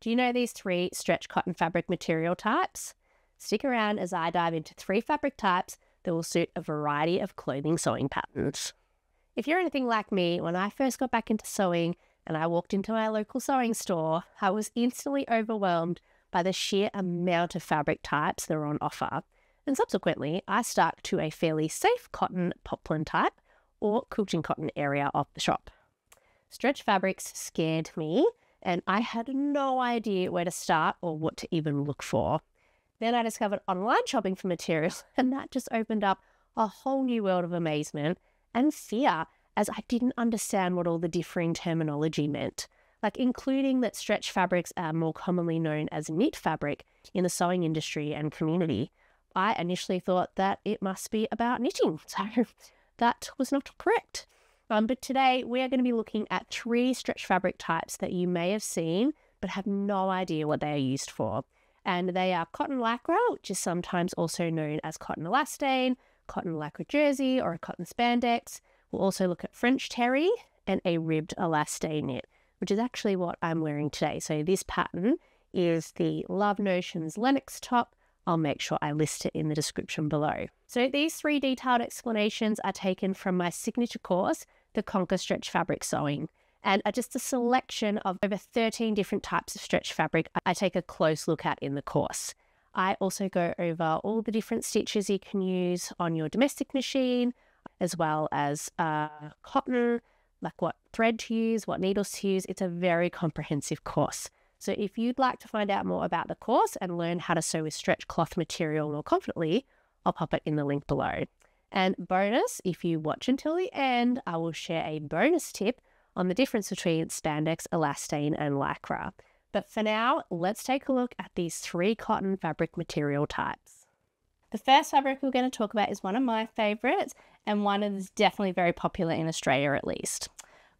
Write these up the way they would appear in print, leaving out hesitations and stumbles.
Do you know these 3 stretch cotton fabric material types? Stick around as I dive into 3 fabric types that will suit a variety of clothing sewing patterns. If you're anything like me, when I first got back into sewing and I walked into my local sewing store, I was instantly overwhelmed by the sheer amount of fabric types that are on offer. And subsequently, I stuck to a fairly safe cotton poplin type or quilting cotton area of the shop. Stretch fabrics scared me, and I had no idea where to start or what to even look for. Then I discovered online shopping for materials, and that just opened up a whole new world of amazement and fear, as I didn't understand what all the differing terminology meant, like including that stretch fabrics are more commonly known as knit fabric in the sewing industry and community. I initially thought that it must be about knitting, so that was not correct. But today we are going to be looking at 3 stretch fabric types that you may have seen but have no idea what they are used for. And they are cotton lycra, which is sometimes also known as cotton elastane, cotton lycra jersey, or a cotton spandex. We'll also look at French terry and a ribbed elastane knit, which is actually what I'm wearing today. So this pattern is the Love Notions Lenox top. I'll make sure I list it in the description below. So these 3 detailed explanations are taken from my signature course, the Conquer Stretch Fabric Sewing, and are just a selection of over 13 different types of stretch fabric I take a close look at in the course. I also go over all the different stitches you can use on your domestic machine, as well as cotton, like what thread to use, what needles to use. It's a very comprehensive course. So if you'd like to find out more about the course and learn how to sew with stretch cloth material more confidently, I'll pop it in the link below. And bonus, if you watch until the end, I will share a bonus tip on the difference between spandex, elastane, and lycra. But for now, let's take a look at these 3 cotton fabric material types. The first fabric we're going to talk about is one of my favorites, and one that is definitely very popular in Australia at least.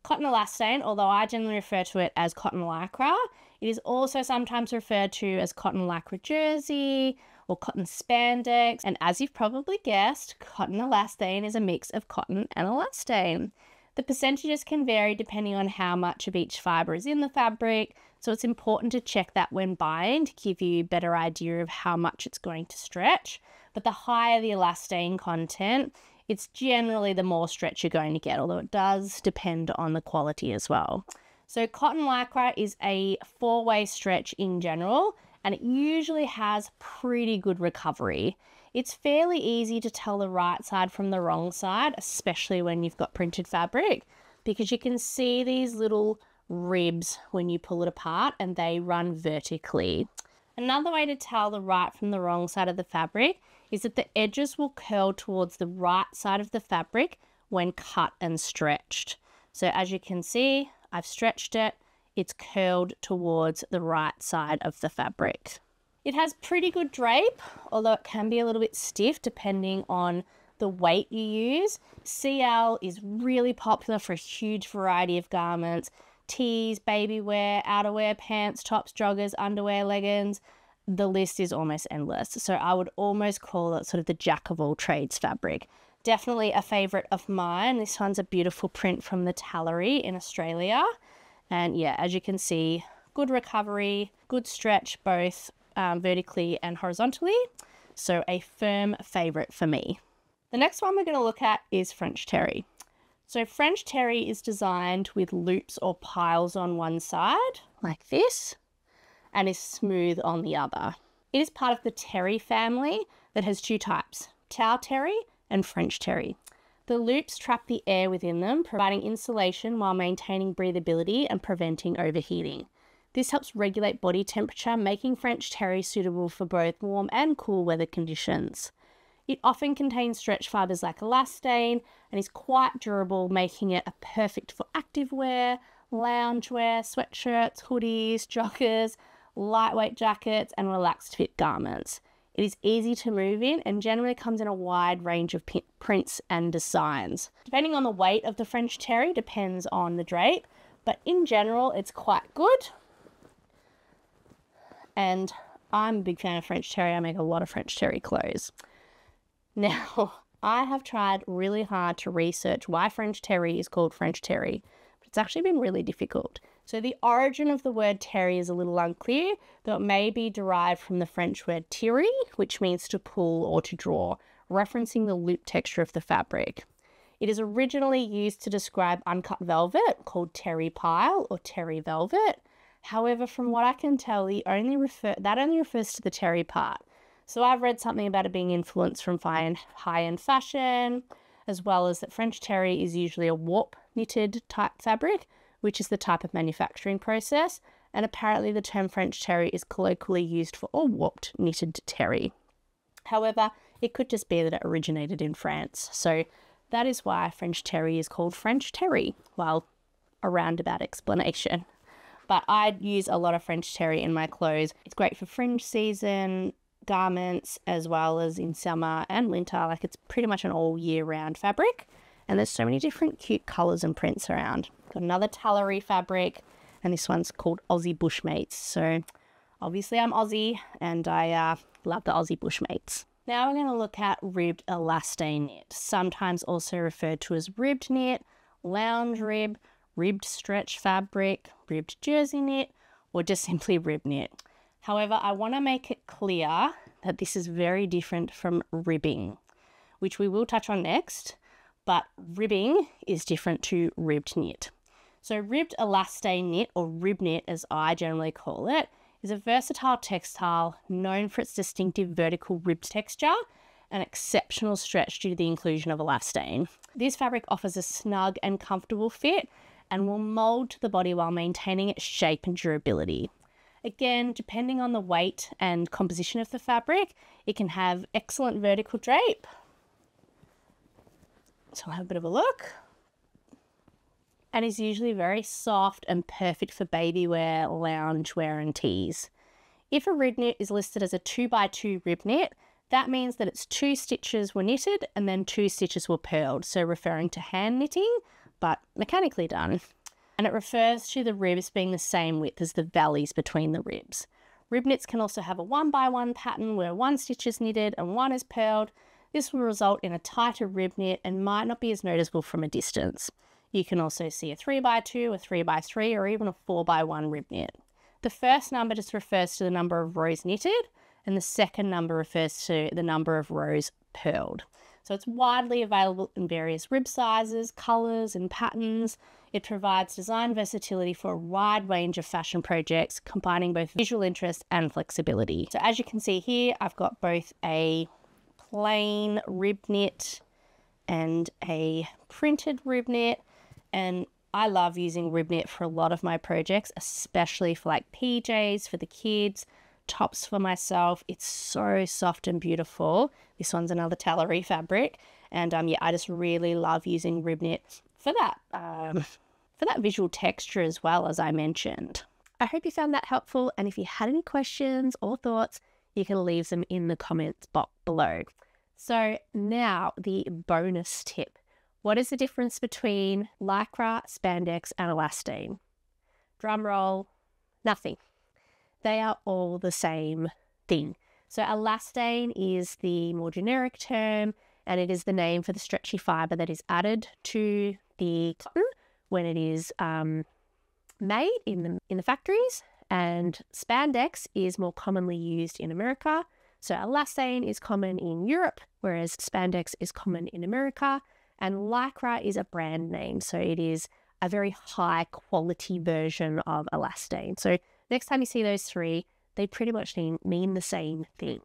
Cotton elastane, although I generally refer to it as cotton lycra, it is also sometimes referred to as cotton lycra jersey or cotton spandex, and as you've probably guessed, cotton elastane is a mix of cotton and elastane. The percentages can vary depending on how much of each fibre is in the fabric, so it's important to check that when buying to give you a better idea of how much it's going to stretch. But the higher the elastane content, it's generally the more stretch you're going to get, although it does depend on the quality as well. So cotton lycra is a 4-way stretch in general, and it usually has pretty good recovery. It's fairly easy to tell the right side from the wrong side, especially when you've got printed fabric, because you can see these little ribs when you pull it apart and they run vertically. Another way to tell the right from the wrong side of the fabric is that the edges will curl towards the right side of the fabric when cut and stretched. So as you can see, I've stretched it, it's curled towards the right side of the fabric. It has pretty good drape, although it can be a little bit stiff depending on the weight you use. CL is really popular for a huge variety of garments. Tees, baby wear, outerwear, pants, tops, joggers, underwear, leggings. The list is almost endless. So I would almost call it sort of the jack of all trades fabric. Definitely a favourite of mine. This one's a beautiful print from the Tallery in Australia. And yeah, as you can see, good recovery, good stretch both vertically and horizontally. So a firm favourite for me. The next one we're going to look at is French terry. So French terry is designed with loops or piles on one side, like this, and is smooth on the other. It is part of the terry family that has 2 types, tau terry and French terry. The loops trap the air within them, providing insulation while maintaining breathability and preventing overheating. This helps regulate body temperature, making French terry suitable for both warm and cool weather conditions. It often contains stretch fibres like elastane and is quite durable, making it a perfect for activewear, loungewear, sweatshirts, hoodies, joggers, lightweight jackets, and relaxed fit garments. It is easy to move in and generally comes in a wide range of prints and designs. Depending on the weight of the French terry depends on the drape, but in general it's quite good. And I'm a big fan of French terry. I make a lot of French terry clothes. Now, I have tried really hard to research why French terry is called French terry, but it's actually been really difficult. So the origin of the word terry is a little unclear, though it may be derived from the French word tirer, which means to pull or to draw, referencing the loop texture of the fabric. It is originally used to describe uncut velvet called terry pile or terry velvet. However, from what I can tell, that only refers to the terry part. So I've read something about it being influenced from high-end fashion, as well as that French terry is usually a warp knitted type fabric, which is the type of manufacturing process. And apparently the term French terry is colloquially used for all warped knitted terry. However, it could just be that it originated in France. So that is why French terry is called French terry. Well, a roundabout explanation. But I use a lot of French terry in my clothes. It's great for fringe season garments, as well as in summer and winter. Like, it's pretty much an all year round fabric. And there's so many different cute colours and prints around. Got another Tallery fabric, and this one's called Aussie Bushmates. So obviously I'm Aussie, and I love the Aussie Bushmates. Now we're going to look at ribbed elastane knit, sometimes also referred to as ribbed knit, lounge rib, ribbed stretch fabric, ribbed jersey knit, or just simply rib knit. However, I want to make it clear that this is very different from ribbing, which we will touch on next, but ribbing is different to ribbed knit. So ribbed elastane knit, or rib knit as I generally call it, is a versatile textile known for its distinctive vertical ribbed texture and exceptional stretch due to the inclusion of elastane. This fabric offers a snug and comfortable fit and will mold to the body while maintaining its shape and durability. Again, depending on the weight and composition of the fabric, it can have excellent vertical drape. So I'll have a bit of a look. And is usually very soft and perfect for baby wear, lounge wear and tees. If a rib knit is listed as a 2x2 rib knit, that means that its 2 stitches were knitted and then 2 stitches were purled, so referring to hand knitting, but mechanically done. And it refers to the ribs being the same width as the valleys between the ribs. Rib knits can also have a 1x1 pattern where 1 stitch is knitted and 1 is purled. This will result in a tighter rib knit and might not be as noticeable from a distance. You can also see a 3x2, a 3x3, or even a 4x1 rib knit. The first number just refers to the number of rows knitted, and the second number refers to the number of rows purled. So it's widely available in various rib sizes, colours and patterns. It provides design versatility for a wide range of fashion projects, combining both visual interest and flexibility. So as you can see here, I've got both a plain rib knit and a printed rib knit, and I love using rib knit for a lot of my projects, especially for like PJs for the kids, tops for myself. It's so soft and beautiful. This one's another Tallery fabric, and yeah, I just really love using rib knit for that visual texture as well, as I mentioned. I hope you found that helpful, and if you had any questions or thoughts, you can leave them in the comments box below. So now the bonus tip. What is the difference between Lycra, spandex, and elastane? Drum roll, nothing. They are all the same thing. So elastane is the more generic term, and it is the name for the stretchy fibre that is added to the cotton when it is made in the factories. And spandex is more commonly used in America. So elastane is common in Europe, whereas spandex is common in America. And Lycra is a brand name, so it is a very high quality version of elastane. So next time you see those three, they pretty much mean the same thing.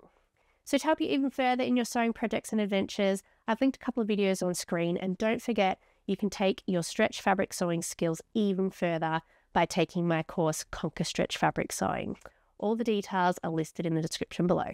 So to help you even further in your sewing projects and adventures, I've linked a couple of videos on screen, and don't forget you can take your stretch fabric sewing skills even further by taking my course Conquer Stretch Fabric Sewing. All the details are listed in the description below.